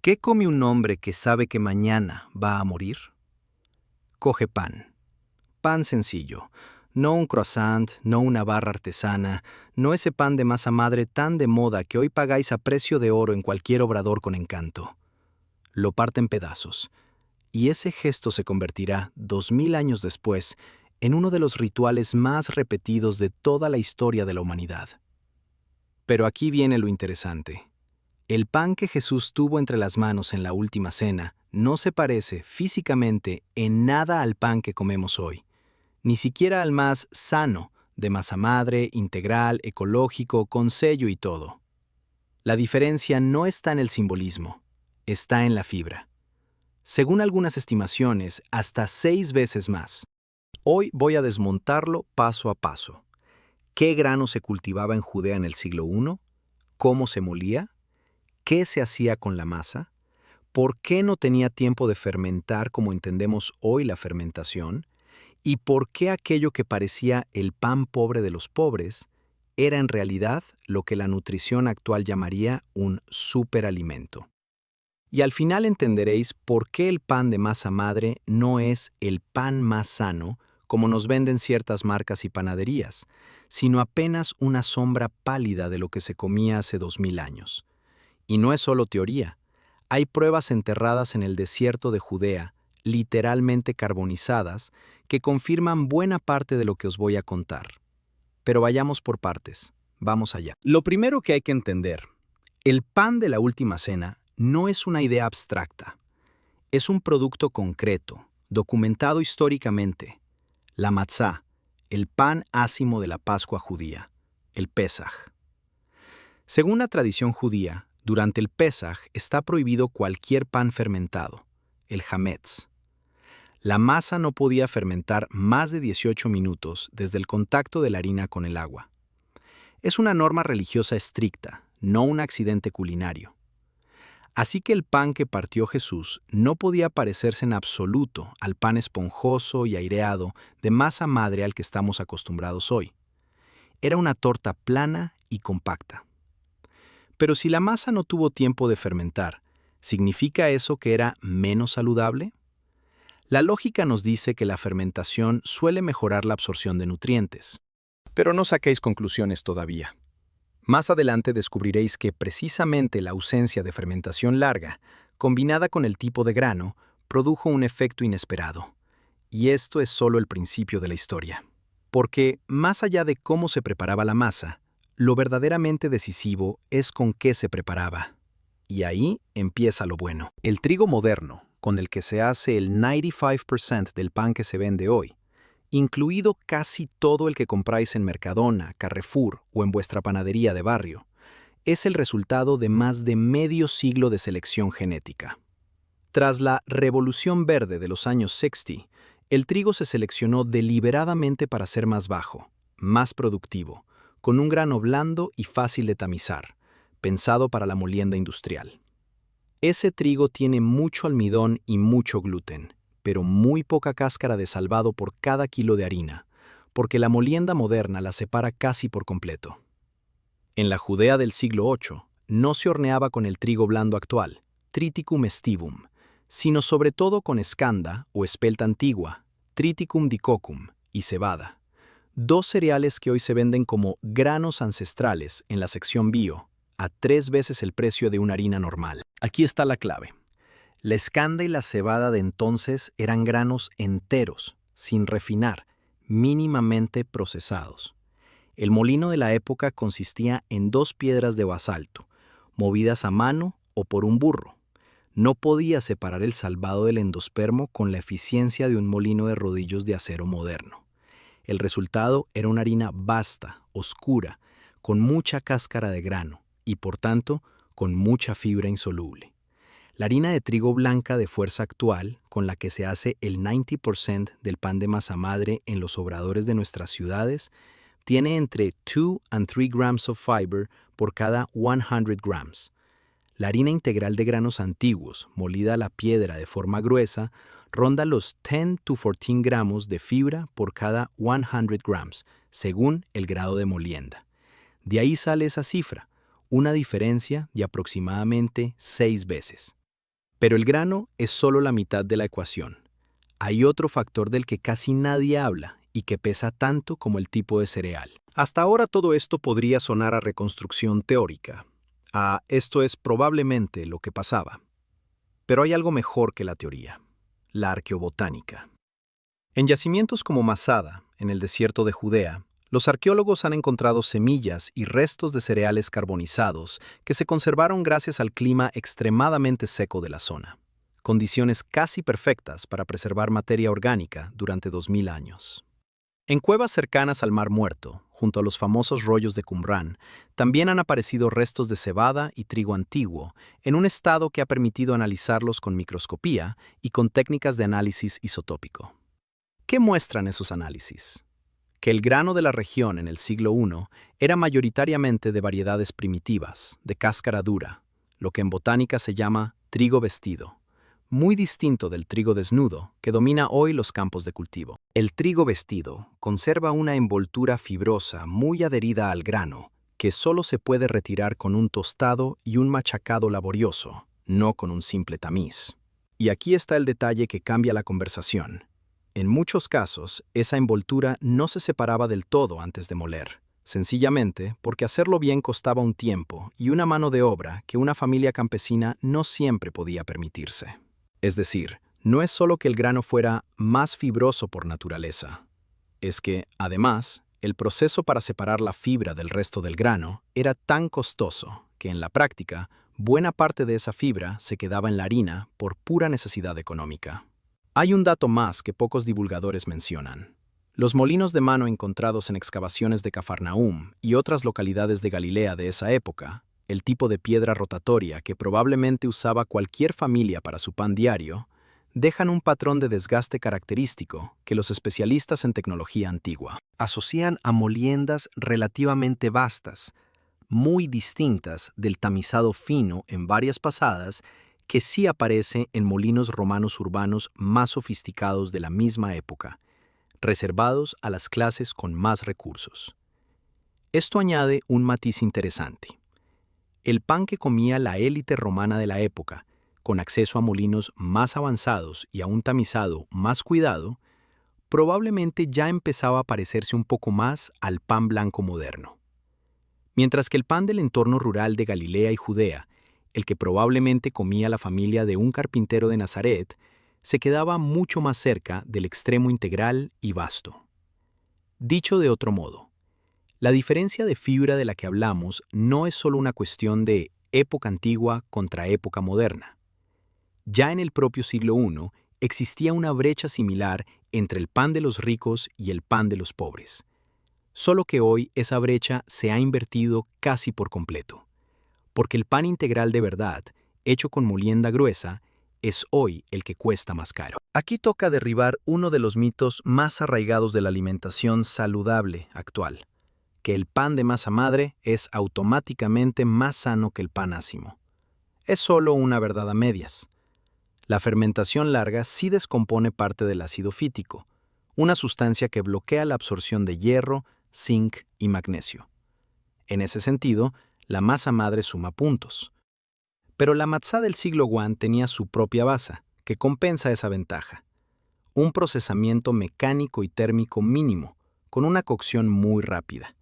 ¿Qué come un hombre que sabe que mañana va a morir? Coge pan. Pan sencillo. No un croissant, no una barra artesana, no ese pan de masa madre tan de moda que hoy pagáis a precio de oro en cualquier obrador con encanto. Lo parte en pedazos. Y ese gesto se convertirá, 2000 años después, en uno de los rituales más repetidos de toda la historia de la humanidad. Pero aquí viene lo interesante. El pan que Jesús tuvo entre las manos en la última cena no se parece físicamente en nada al pan que comemos hoy, ni siquiera al más sano, de masa madre, integral, ecológico, con sello y todo. La diferencia no está en el simbolismo, está en la fibra. Según algunas estimaciones, hasta 6 veces más. Hoy voy a desmontarlo paso a paso. ¿Qué grano se cultivaba en Judea en el siglo I? ¿Cómo se molía? ¿Qué se hacía con la masa? ¿Por qué no tenía tiempo de fermentar como entendemos hoy la fermentación? ¿Y por qué aquello que parecía el pan pobre de los pobres era en realidad lo que la nutrición actual llamaría un superalimento? Y al final entenderéis por qué el pan de masa madre no es el pan más sano, como nos venden ciertas marcas y panaderías, sino apenas una sombra pálida de lo que se comía hace 2000 años. Y no es solo teoría. Hay pruebas enterradas en el desierto de Judea, literalmente carbonizadas, que confirman buena parte de lo que os voy a contar. Pero vayamos por partes. Vamos allá. Lo primero que hay que entender, el pan de la última cena no es una idea abstracta. Es un producto concreto, documentado históricamente. La matzá, el pan ácimo de la Pascua judía, el Pesaj. Según la tradición judía, durante el Pesaj está prohibido cualquier pan fermentado, el hametz. La masa no podía fermentar más de 18 minutos desde el contacto de la harina con el agua. Es una norma religiosa estricta, no un accidente culinario. Así que el pan que partió Jesús no podía parecerse en absoluto al pan esponjoso y aireado de masa madre al que estamos acostumbrados hoy. Era una torta plana y compacta. Pero si la masa no tuvo tiempo de fermentar, ¿significa eso que era menos saludable? La lógica nos dice que la fermentación suele mejorar la absorción de nutrientes. Pero no saquéis conclusiones todavía. Más adelante descubriréis que precisamente la ausencia de fermentación larga, combinada con el tipo de grano, produjo un efecto inesperado. Y esto es solo el principio de la historia. Porque, más allá de cómo se preparaba la masa, lo verdaderamente decisivo es con qué se preparaba. Y ahí empieza lo bueno. El trigo moderno, con el que se hace el 95% del pan que se vende hoy, incluido casi todo el que compráis en Mercadona, Carrefour o en vuestra panadería de barrio, es el resultado de más de medio siglo de selección genética. Tras la Revolución Verde de los años 60, el trigo se seleccionó deliberadamente para ser más bajo, más productivo, con un grano blando y fácil de tamizar, pensado para la molienda industrial. Ese trigo tiene mucho almidón y mucho gluten, pero muy poca cáscara de salvado por cada kilo de harina, porque la molienda moderna la separa casi por completo. En la Judea del siglo VIII no se horneaba con el trigo blando actual, Triticum aestivum, sino sobre todo con escanda o espelta antigua, Triticum dicocum y cebada, dos cereales que hoy se venden como granos ancestrales en la sección bio, a 3 veces el precio de una harina normal. Aquí está la clave. La escanda y la cebada de entonces eran granos enteros, sin refinar, mínimamente procesados. El molino de la época consistía en 2 piedras de basalto, movidas a mano o por un burro. No podía separar el salvado del endospermo con la eficiencia de un molino de rodillos de acero moderno. El resultado era una harina vasta, oscura, con mucha cáscara de grano y, por tanto, con mucha fibra insoluble. La harina de trigo blanca de fuerza actual, con la que se hace el 90% del pan de masa madre en los obradores de nuestras ciudades, tiene entre 2 and 3 grams of fiber por cada 100 grams. La harina integral de granos antiguos, molida a la piedra de forma gruesa, ronda los 10 to 14 gramos de fibra por cada 100 grams, según el grado de molienda. De ahí sale esa cifra, una diferencia de aproximadamente 6 veces. Pero el grano es solo la mitad de la ecuación. Hay otro factor del que casi nadie habla y que pesa tanto como el tipo de cereal. Hasta ahora todo esto podría sonar a reconstrucción teórica. Esto es probablemente lo que pasaba. Pero hay algo mejor que la teoría: la arqueobotánica. En yacimientos como Masada, en el desierto de Judea, los arqueólogos han encontrado semillas y restos de cereales carbonizados que se conservaron gracias al clima extremadamente seco de la zona. Condiciones casi perfectas para preservar materia orgánica durante 2000 años. En cuevas cercanas al Mar Muerto, junto a los famosos rollos de Qumrán, también han aparecido restos de cebada y trigo antiguo, en un estado que ha permitido analizarlos con microscopía y con técnicas de análisis isotópico. ¿Qué muestran esos análisis? Que el grano de la región en el siglo I era mayoritariamente de variedades primitivas, de cáscara dura, lo que en botánica se llama trigo vestido, muy distinto del trigo desnudo que domina hoy los campos de cultivo. El trigo vestido conserva una envoltura fibrosa muy adherida al grano, que solo se puede retirar con un tostado y un machacado laborioso, no con un simple tamiz. Y aquí está el detalle que cambia la conversación. En muchos casos, esa envoltura no se separaba del todo antes de moler, sencillamente porque hacerlo bien costaba un tiempo y una mano de obra que una familia campesina no siempre podía permitirse. Es decir, no es solo que el grano fuera más fibroso por naturaleza, es que, además, el proceso para separar la fibra del resto del grano era tan costoso que, en la práctica, buena parte de esa fibra se quedaba en la harina por pura necesidad económica. Hay un dato más que pocos divulgadores mencionan. Los molinos de mano encontrados en excavaciones de Cafarnaúm y otras localidades de Galilea de esa época, el tipo de piedra rotatoria que probablemente usaba cualquier familia para su pan diario, dejan un patrón de desgaste característico que los especialistas en tecnología antigua asocian a moliendas relativamente vastas, muy distintas del tamizado fino en varias pasadas que sí aparece en molinos romanos urbanos más sofisticados de la misma época, reservados a las clases con más recursos. Esto añade un matiz interesante. El pan que comía la élite romana de la época, con acceso a molinos más avanzados y a un tamizado más cuidado, probablemente ya empezaba a parecerse un poco más al pan blanco moderno. Mientras que el pan del entorno rural de Galilea y Judea, el que probablemente comía la familia de un carpintero de Nazaret, se quedaba mucho más cerca del extremo integral y vasto. Dicho de otro modo, la diferencia de fibra de la que hablamos no es solo una cuestión de época antigua contra época moderna. Ya en el propio siglo I existía una brecha similar entre el pan de los ricos y el pan de los pobres. Solo que hoy esa brecha se ha invertido casi por completo, porque el pan integral de verdad, hecho con molienda gruesa, es hoy el que cuesta más caro. Aquí toca derribar uno de los mitos más arraigados de la alimentación saludable actual, que el pan de masa madre es automáticamente más sano que el pan ácimo. Es solo una verdad a medias. La fermentación larga sí descompone parte del ácido fítico, una sustancia que bloquea la absorción de hierro, zinc y magnesio. En ese sentido, la masa madre suma puntos. Pero la matzá del siglo I tenía su propia base, que compensa esa ventaja. Un procesamiento mecánico y térmico mínimo, con una cocción muy rápida.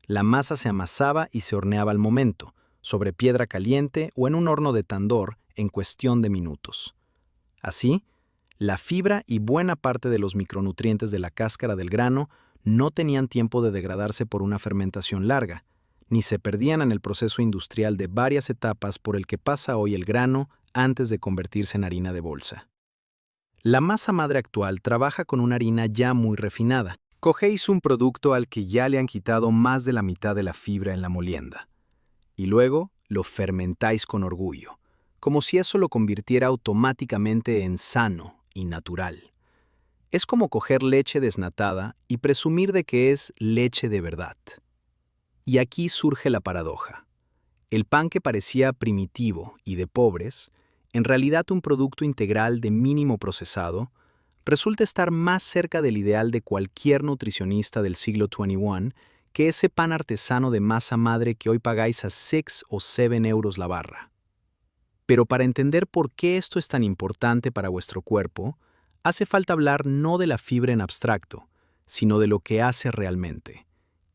La masa se amasaba y se horneaba al momento, sobre piedra caliente o en un horno de tandor en cuestión de minutos. Así, la fibra y buena parte de los micronutrientes de la cáscara del grano no tenían tiempo de degradarse por una fermentación larga, ni se perdían en el proceso industrial de varias etapas por el que pasa hoy el grano antes de convertirse en harina de bolsa. La masa madre actual trabaja con una harina ya muy refinada. Cogéis un producto al que ya le han quitado más de la mitad de la fibra en la molienda, y luego lo fermentáis con orgullo, como si eso lo convirtiera automáticamente en sano y natural. Es como coger leche desnatada y presumir de que es leche de verdad. Y aquí surge la paradoja. El pan que parecía primitivo y de pobres, en realidad un producto integral de mínimo procesado, resulta estar más cerca del ideal de cualquier nutricionista del siglo XXI que ese pan artesano de masa madre que hoy pagáis a 6 o 7 euros la barra. Pero para entender por qué esto es tan importante para vuestro cuerpo, hace falta hablar no de la fibra en abstracto, sino de lo que hace realmente,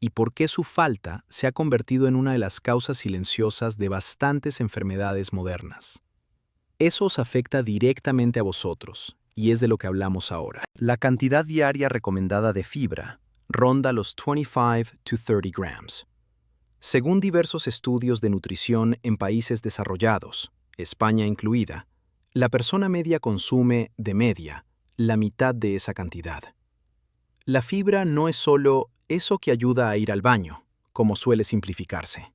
y por qué su falta se ha convertido en una de las causas silenciosas de bastantes enfermedades modernas. Eso os afecta directamente a vosotros, y es de lo que hablamos ahora. La cantidad diaria recomendada de fibra ronda los 25 to 30 grams. Según diversos estudios de nutrición en países desarrollados, España incluida, la persona media consume, de media, la mitad de esa cantidad. La fibra no es solo eso que ayuda a ir al baño, como suele simplificarse.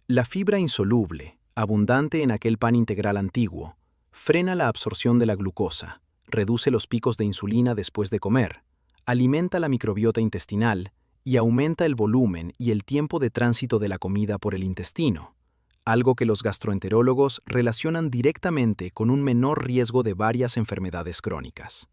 La fibra insoluble, abundante en aquel pan integral antiguo, frena la absorción de la glucosa, reduce los picos de insulina después de comer, alimenta la microbiota intestinal y aumenta el volumen y el tiempo de tránsito de la comida por el intestino, algo que los gastroenterólogos relacionan directamente con un menor riesgo de varias enfermedades crónicas.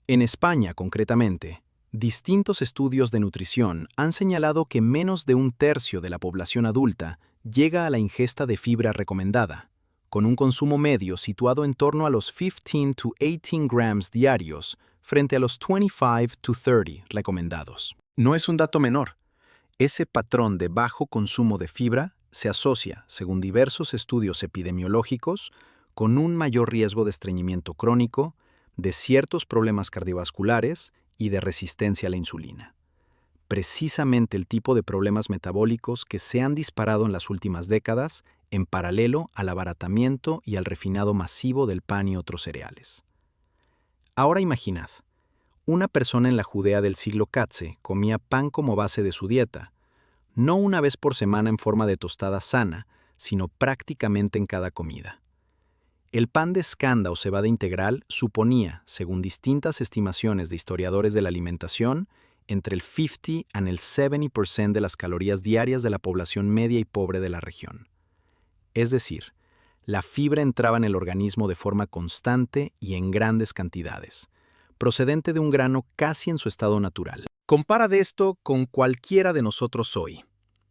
En España, concretamente, distintos estudios de nutrición han señalado que menos de un tercio de la población adulta llega a la ingesta de fibra recomendada, con un consumo medio situado en torno a los 15 to 18 grams diarios frente a los 25 to 30 recomendados. No es un dato menor. Ese patrón de bajo consumo de fibra se asocia, según diversos estudios epidemiológicos, con un mayor riesgo de estreñimiento crónico, de ciertos problemas cardiovasculares y de resistencia a la insulina. Precisamente el tipo de problemas metabólicos que se han disparado en las últimas décadas en paralelo al abaratamiento y al refinado masivo del pan y otros cereales. Ahora imaginad, una persona en la Judea del siglo Catse comía pan como base de su dieta, no una vez por semana en forma de tostada sana, sino prácticamente en cada comida. El pan de escanda o cebada integral suponía, según distintas estimaciones de historiadores de la alimentación, entre el 50 y el 70% de las calorías diarias de la población media y pobre de la región. Es decir, la fibra entraba en el organismo de forma constante y en grandes cantidades, procedente de un grano casi en su estado natural. Compara de esto con cualquiera de nosotros hoy.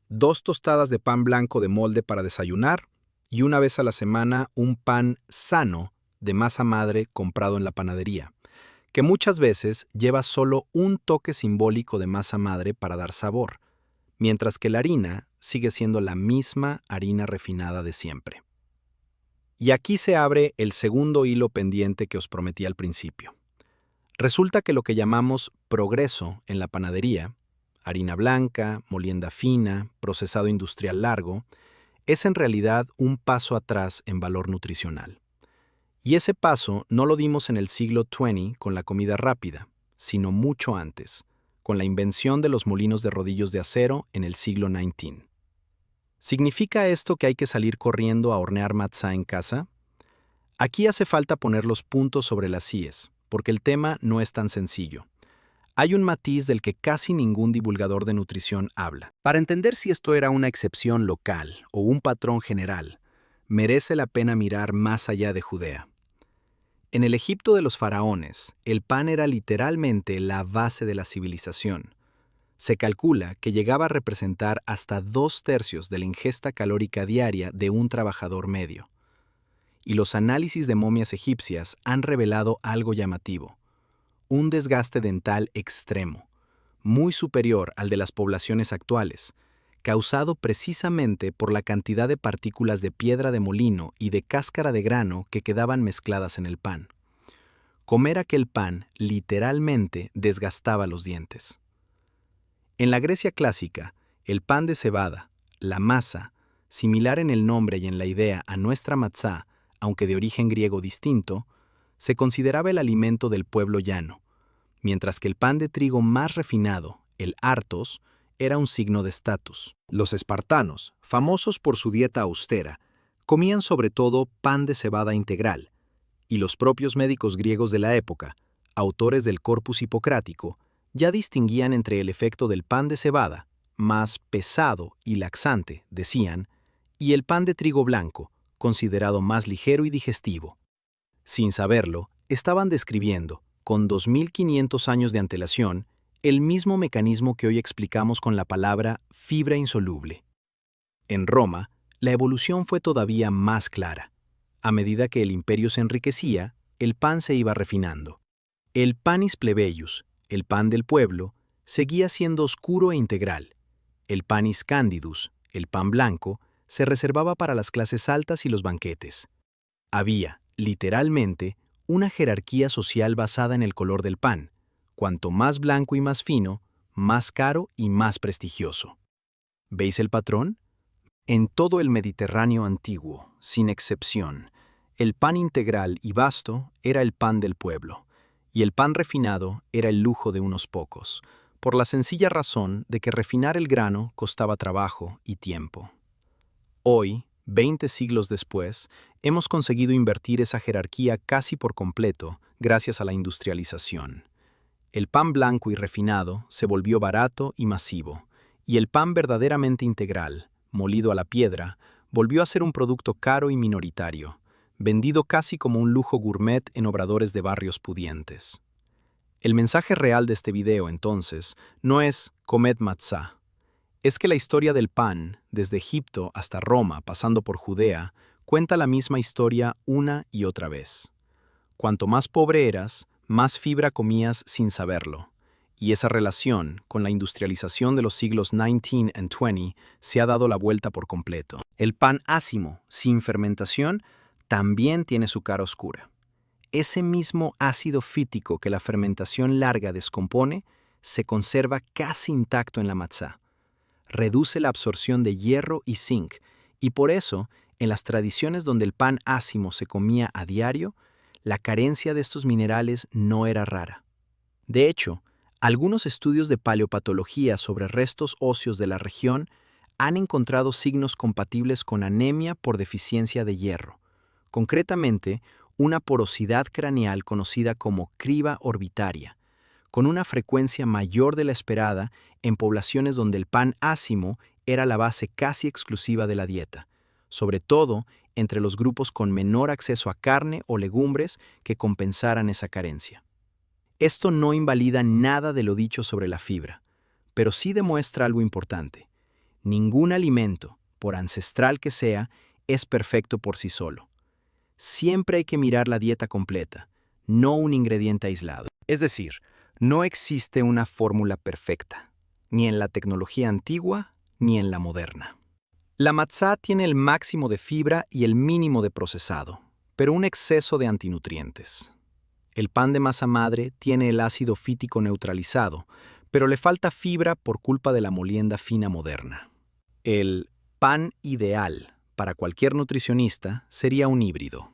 2 tostadas de pan blanco de molde para desayunar, y una vez a la semana un pan sano de masa madre comprado en la panadería, que muchas veces lleva solo un toque simbólico de masa madre para dar sabor, mientras que la harina sigue siendo la misma harina refinada de siempre. Y aquí se abre el segundo hilo pendiente que os prometí al principio. Resulta que lo que llamamos progreso en la panadería, harina blanca, molienda fina, procesado industrial largo, es en realidad un paso atrás en valor nutricional. Y ese paso no lo dimos en el siglo XX con la comida rápida, sino mucho antes, con la invención de los molinos de rodillos de acero en el siglo XIX. ¿Significa esto que hay que salir corriendo a hornear matzá en casa? Aquí hace falta poner los puntos sobre las íes, porque el tema no es tan sencillo. Hay un matiz del que casi ningún divulgador de nutrición habla. Para entender si esto era una excepción local o un patrón general, merece la pena mirar más allá de Judea. En el Egipto de los faraones, el pan era literalmente la base de la civilización. Se calcula que llegaba a representar hasta 2/3 de la ingesta calórica diaria de un trabajador medio. Y los análisis de momias egipcias han revelado algo llamativo: un desgaste dental extremo, muy superior al de las poblaciones actuales, causado precisamente por la cantidad de partículas de piedra de molino y de cáscara de grano que quedaban mezcladas en el pan. Comer aquel pan literalmente desgastaba los dientes. En la Grecia clásica, el pan de cebada, la masa, similar en el nombre y en la idea a nuestra matzá, aunque de origen griego distinto, se consideraba el alimento del pueblo llano, mientras que el pan de trigo más refinado, el artos, era un signo de estatus. Los espartanos, famosos por su dieta austera, comían sobre todo pan de cebada integral, y los propios médicos griegos de la época, autores del Corpus Hipocrático, ya distinguían entre el efecto del pan de cebada, más pesado y laxante, decían, y el pan de trigo blanco, considerado más ligero y digestivo. Sin saberlo, estaban describiendo, con 2500 años de antelación, el mismo mecanismo que hoy explicamos con la palabra fibra insoluble. En Roma, la evolución fue todavía más clara. A medida que el imperio se enriquecía, el pan se iba refinando. El panis plebeius, el pan del pueblo, seguía siendo oscuro e integral. El panis candidus, el pan blanco, se reservaba para las clases altas y los banquetes. Había, literalmente, una jerarquía social basada en el color del pan. Cuanto más blanco y más fino, más caro y más prestigioso. ¿Veis el patrón? En todo el Mediterráneo antiguo, sin excepción, el pan integral y vasto era el pan del pueblo, y el pan refinado era el lujo de unos pocos, por la sencilla razón de que refinar el grano costaba trabajo y tiempo. Hoy, 20 siglos después, hemos conseguido invertir esa jerarquía casi por completo gracias a la industrialización. El pan blanco y refinado se volvió barato y masivo, y el pan verdaderamente integral, molido a la piedra, volvió a ser un producto caro y minoritario, vendido casi como un lujo gourmet en obradores de barrios pudientes. El mensaje real de este video, entonces, no es «comed matzá». Es que la historia del pan, desde Egipto hasta Roma, pasando por Judea, cuenta la misma historia una y otra vez. Cuanto más pobre eras, más fibra comías sin saberlo. Y esa relación, con la industrialización de los siglos XIX y XX, se ha dado la vuelta por completo. El pan ácimo, sin fermentación, también tiene su cara oscura. Ese mismo ácido fítico que la fermentación larga descompone, se conserva casi intacto en la matzá. Reduce la absorción de hierro y zinc, y por eso, en las tradiciones donde el pan ácimo se comía a diario, la carencia de estos minerales no era rara. De hecho, algunos estudios de paleopatología sobre restos óseos de la región han encontrado signos compatibles con anemia por deficiencia de hierro, concretamente una porosidad craneal conocida como criba orbitaria, con una frecuencia mayor de la esperada en poblaciones donde el pan ácimo era la base casi exclusiva de la dieta, sobre todo entre los grupos con menor acceso a carne o legumbres que compensaran esa carencia. Esto no invalida nada de lo dicho sobre la fibra, pero sí demuestra algo importante. Ningún alimento, por ancestral que sea, es perfecto por sí solo. Siempre hay que mirar la dieta completa, no un ingrediente aislado. Es decir, no existe una fórmula perfecta, ni en la tecnología antigua ni en la moderna. La matzá tiene el máximo de fibra y el mínimo de procesado, pero un exceso de antinutrientes. El pan de masa madre tiene el ácido fítico neutralizado, pero le falta fibra por culpa de la molienda fina moderna. El pan ideal para cualquier nutricionista sería un híbrido.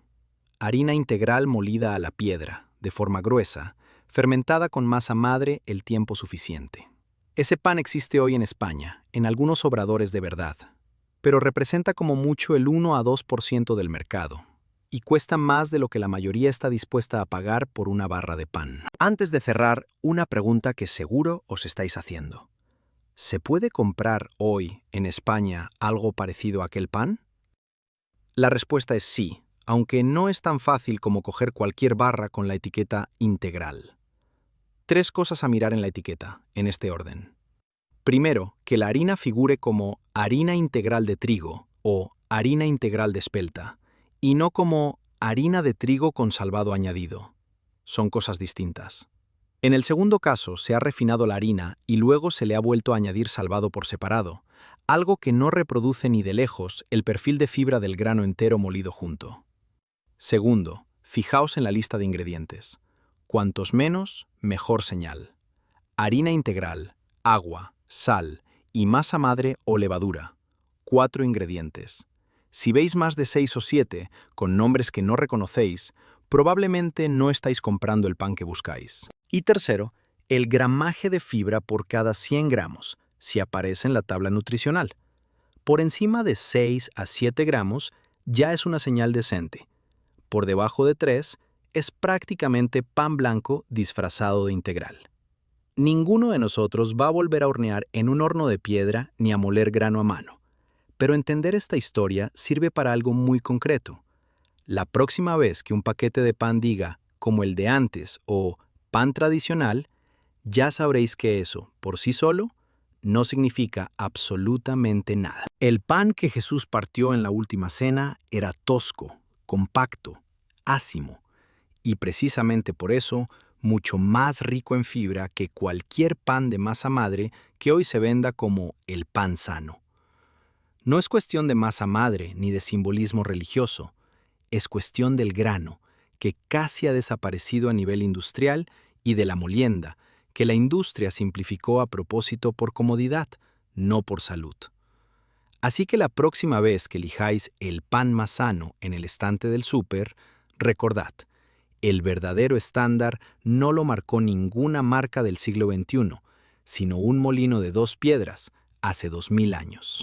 Harina integral molida a la piedra, de forma gruesa, fermentada con masa madre el tiempo suficiente. Ese pan existe hoy en España, en algunos obradores de verdad, pero representa como mucho el 1 a 2% del mercado, y cuesta más de lo que la mayoría está dispuesta a pagar por una barra de pan. Antes de cerrar, una pregunta que seguro os estáis haciendo. ¿Se puede comprar hoy en España algo parecido a aquel pan? La respuesta es sí, aunque no es tan fácil como coger cualquier barra con la etiqueta integral. 3 cosas a mirar en la etiqueta, en este orden. Primero, que la harina figure como harina integral de trigo o harina integral de espelta, y no como harina de trigo con salvado añadido. Son cosas distintas. En el segundo caso, se ha refinado la harina y luego se le ha vuelto a añadir salvado por separado, algo que no reproduce ni de lejos el perfil de fibra del grano entero molido junto. Segundo, fijaos en la lista de ingredientes. Cuantos menos, mejor señal. Harina integral, agua, sal y masa madre o levadura. 4 ingredientes. Si veis más de 6 o 7, con nombres que no reconocéis, probablemente no estáis comprando el pan que buscáis. Y tercero, el gramaje de fibra por cada 100 gramos, si aparece en la tabla nutricional. Por encima de 6 a 7 gramos ya es una señal decente. Por debajo de 3 es prácticamente pan blanco disfrazado de integral. Ninguno de nosotros va a volver a hornear en un horno de piedra ni a moler grano a mano. Pero entender esta historia sirve para algo muy concreto. La próxima vez que un paquete de pan diga como el de antes o pan tradicional, ya sabréis que eso, por sí solo, no significa absolutamente nada. El pan que Jesús partió en la última cena era tosco, compacto, ácimo, y precisamente por eso mucho más rico en fibra que cualquier pan de masa madre que hoy se venda como el pan sano. No es cuestión de masa madre ni de simbolismo religioso, es cuestión del grano, que casi ha desaparecido a nivel industrial, y de la molienda, que la industria simplificó a propósito por comodidad, no por salud. Así que la próxima vez que elijáis el pan más sano en el estante del súper, recordad, el verdadero estándar no lo marcó ninguna marca del siglo XXI, sino un molino de 2 piedras hace 2000 años.